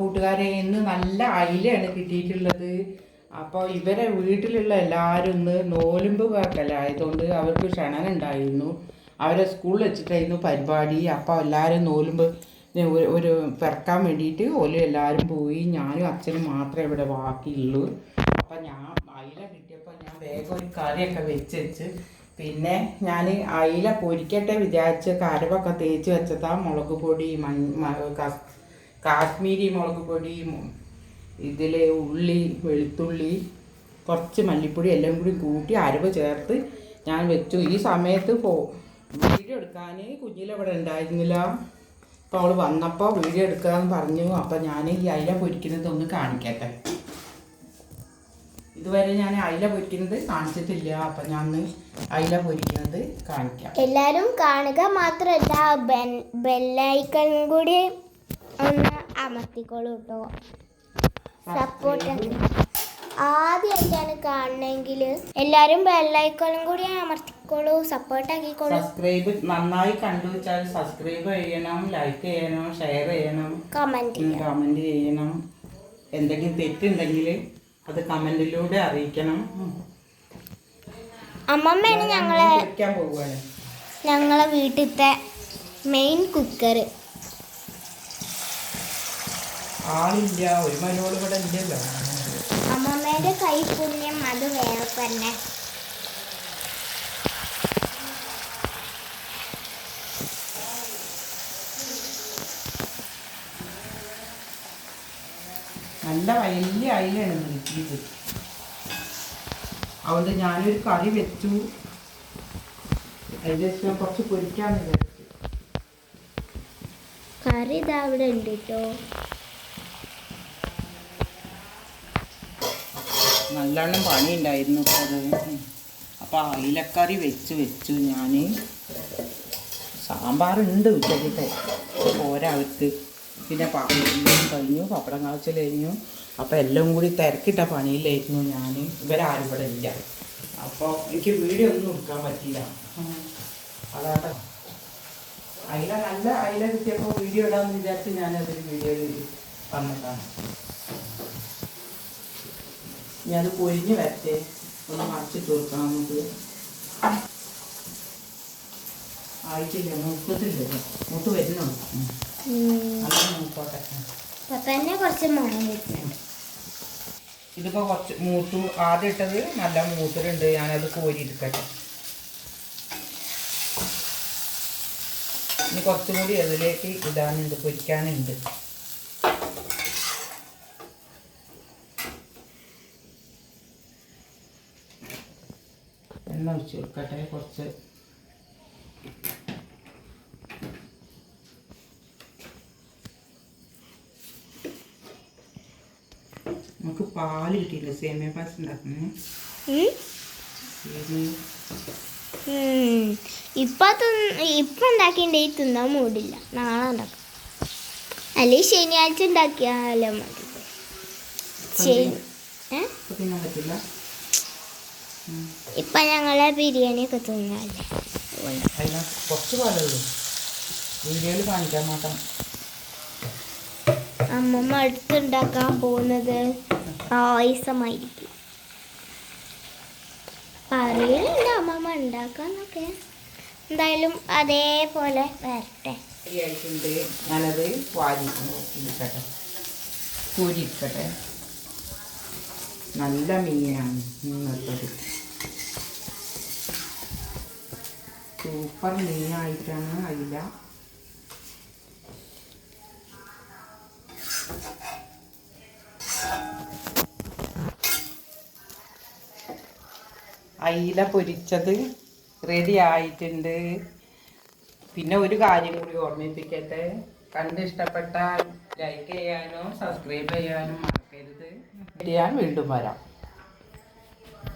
കൂട്ടുകാരെ ഇന്ന് നല്ല അയിലയാണ് കിട്ടിയിട്ടുള്ളത്. അപ്പോൾ ഇവരെ വീട്ടിലുള്ള എല്ലാവരും ഇന്ന് നോലുമ്പ് കാക്കലായതുകൊണ്ട് അവർക്ക് ക്ഷണനുണ്ടായിരുന്നു. അവരെ സ്കൂളിൽ വെച്ചിട്ടായിരുന്നു പരിപാടി. അപ്പോൾ എല്ലാവരും നോലുമ്പ് ഒരു പിറക്കാൻ വേണ്ടിയിട്ട് എല്ലാവരും പോയി. ഞാനും അച്ഛനും മാത്രമേ ഇവിടെ ബാക്കിയുള്ളൂ. അപ്പം ഞാൻ അയില കിട്ടിയപ്പോൾ ഞാൻ വേഗം ഒരു കറിയൊക്കെ വെച്ച് പിന്നെ ഞാൻ അയില പൊരിക്കട്ടെ വിചാരിച്ച് കരവൊക്കെ തേച്ച് വെച്ചതാ. മുളക് പൊടി, കാശ്മീരി മുളക് പൊടി, ഇതിൽ ഉള്ളി, വെളുത്തുള്ളി, കുറച്ച് മല്ലിപ്പൊടി എല്ലാം കൂടി കൂട്ടി അരവ് ചേർത്ത് ഞാൻ വെച്ചു. ഈ സമയത്ത് വീഡിയോ എടുക്കാൻ കുഞ്ഞിലവിടെ ഉണ്ടായിരുന്നില്ല. അപ്പോൾ അവൾ വന്നപ്പോൾ വീഡിയോ എടുക്കാമെന്ന് പറഞ്ഞു. അപ്പോൾ ഞാൻ ഈ അയില പൊരിക്കുന്നത് ഒന്ന് കാണിക്കട്ടെ. ഇതുവരെ ഞാൻ അയില പൊരിക്കുന്നത് കാണിച്ചിട്ടില്ല. അപ്പം ഞാൻ അയില പൊരിക്കുന്നത് കാണിക്കാം. എല്ലാവരും കാണുക മാത്രമല്ല ബെല്ലൈക്കൺ കൂടി ഒന്ന് അമർത്തിക്കോളൂ കേട്ടോ. സപ്പോർട്ട് ആദ്യമായിട്ടാണ് കാണണമെങ്കിൽ എല്ലാവരും ബെല്ലൈക്കണും കൂടി അമർത്തിക്കോളൂ, സപ്പോർട്ട് ആക്കിക്കോളൂ. സബ്സ്ക്രൈബ് നന്നായി കണ്ടു വെച്ചാൽ സബ്സ്ക്രൈബ് ചെയ്യണം, ലൈക്ക് ചെയ്യണം, ഷെയർ ചെയ്യണം, കമൻറ്റ് ചെയ്യണം. എന്തെങ്കിലും തെറ്റുണ്ടെങ്കിൽ അത് കമൻറ്റിലൂടെ അറിയിക്കണം. അമ്മമ്മയാണ് ഞങ്ങളെ വീട്ടിലത്തെ മെയിൻ കുക്കർ. ആളില്ല, ഒരു മരോട് ഇവിടെ ഇല്ലല്ലോ. അമ്മമ്മയുടെ കൈപുണ്യം അത് വേറെ തന്നെ. നല്ല വലിയ അയിലാണ് കിട്ടിയത്. അതുകൊണ്ട് ഞാനൊരു കറി വെച്ചു. അതിൻ്റെ ശേഷം കുറച്ച് പൊരിക്കാന്ന് വിചാരിച്ചു. കറി ഇതാ അവിടെ ഉണ്ട് കേട്ടോ. നല്ലോണം പണിയുണ്ടായിരുന്നു അത്. അപ്പോൾ അയിലക്കറി വെച്ചു ഞാൻ. സാമ്പാറുണ്ട് ഉച്ചക്കത്തെ പോരാ അവർക്ക്. പിന്നെ പപ്പടം കഴിഞ്ഞു, പപ്പടം കാച്ചൽ കഴിഞ്ഞു. അപ്പോൾ എല്ലാം കൂടി തിരക്കിട്ട പണിയിലായിരുന്നു ഞാൻ. ഇവരാരും ഇവിടെ ഇല്ല. അപ്പോൾ എനിക്ക് വീഡിയോ ഒന്നും എടുക്കാൻ പറ്റില്ല. അതാട്ടോ നല്ല അയില കിട്ടിയപ്പോൾ വീഡിയോ ഇടാമെന്ന് വിചാരിച്ച് ഞാനതൊരു വീഡിയോയിൽ വന്നതാണ്. ഞാനത് പൊരിഞ്ഞ് വരട്ടെ, ഒന്ന് മറിച്ചിട്ട് കൊടുക്കണം. നമുക്ക് ആയിട്ടില്ല, മൂപ്പത്തില്ല, മൂത്ത് വരുന്നുണ്ട്. അങ്ങനെ മൂത്തോട്ടെ. ഇതിപ്പോൾ കുറച്ച് മൂത്തു. ആദ്യം ഇട്ടത് നല്ല മൂത്തിലുണ്ട്. ഞാനത് കോരിയെടുക്കട്ടെ. ഇനി കുറച്ചും കൂടി അതിലേക്ക് ഇടാനുണ്ട്, പൊരിക്കാനുണ്ട്. എണ്ണ ഒഴിച്ച് കൊടുക്കട്ടെ കുറച്ച്. നമുക്ക് പാല് കിട്ടിയില്ല സേമിയ പായസം ഉണ്ടാക്കുന്നേ. ഇപ്പം ഉണ്ടാക്കിയിട്ടുണ്ടെങ്കിൽ തിന്നാൻ മൂടില്ല. നാളെ ഉണ്ടാക്കാം, അല്ലെങ്കിൽ ശനിയാഴ്ച ഉണ്ടാക്കിയാലോ മതി. തിന്നാൻ പറ്റില്ല. ഇപ്പം ഞങ്ങളെ ബിരിയാണിയൊക്കെ തിന്നല്ലേ. കുറച്ച് പാലുള്ളൂ, വീഡിയോയിൽ കാണിക്കാൻ മാത്രം. അമ്മമ്മ അടുത്തുണ്ടാക്കാൻ പോകുന്നത് പായസമായിരിക്കും. പറയുന്നുണ്ട് അമ്മമ്മ ഉണ്ടാക്കാന്നൊക്കെ. എന്തായാലും അതേപോലെ വരട്ടെ. ഞാനത് വാരിക്കട്ടെ, കൂരിക്കട്ടെ. നല്ല മീനാണ് ഇന്നത്തത്. സൂപ്പർ മീനായിട്ടാണ് അയില. അയില പൊരിച്ചത് റെഡി ആയിട്ടുണ്ട്. പിന്നെ ഒരു കാര്യം കൂടി ഓർമ്മിപ്പിക്കട്ടെ, കണ്ട് ഇഷ്ടപ്പെട്ടാൽ ലൈക്ക് ചെയ്യാനോ സബ്സ്ക്രൈബ് ചെയ്യാനോ മറക്കരുത്. ഞാൻ വീണ്ടും വരാം.